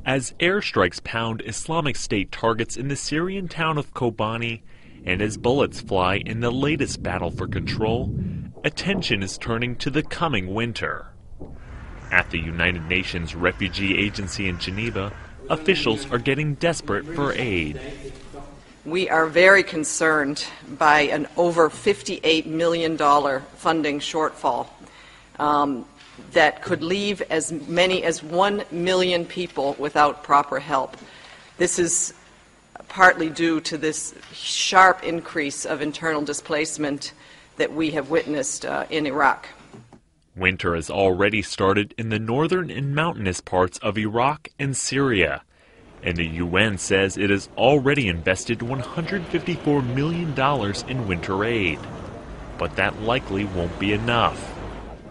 As airstrikes pound Islamic State targets in the Syrian town of Kobani, and as bullets fly in the latest battle for control, attention is turning to the coming winter. At the United Nations Refugee Agency in Geneva, officials are getting desperate for aid. We are very concerned by an over $58 million funding shortfall that could leave as many as 1 million people without proper help. This is partly due to this sharp increase of internal displacement that we have witnessed in Iraq. Winter has already started in the northern and mountainous parts of Iraq and Syria, and the UN says it has already invested $154 million in winter aid. But that likely won't be enough.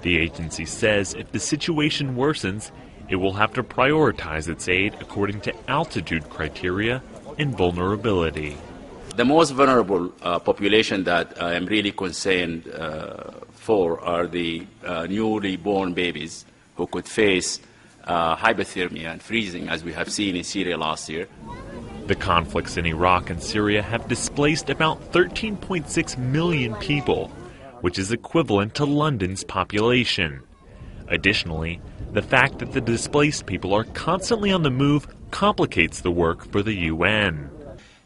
The agency says if the situation worsens, it will have to prioritize its aid according to altitude criteria and vulnerability. The most vulnerable population that I am really concerned for are the newly born babies who could face hypothermia and freezing, as we have seen in Syria last year. The conflicts in Iraq and Syria have displaced about 13.6 million people, which is equivalent to London's population. Additionally, the fact that the displaced people are constantly on the move complicates the work for the UN.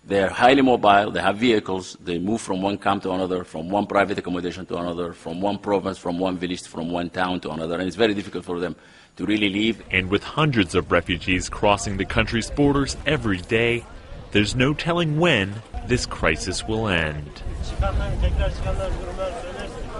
They're highly mobile, they have vehicles, they move from one camp to another, from one private accommodation to another, from one province, from one village, from one town to another, and it's very difficult for them to really leave. And with hundreds of refugees crossing the country's borders every day, there's no telling when this crisis will end.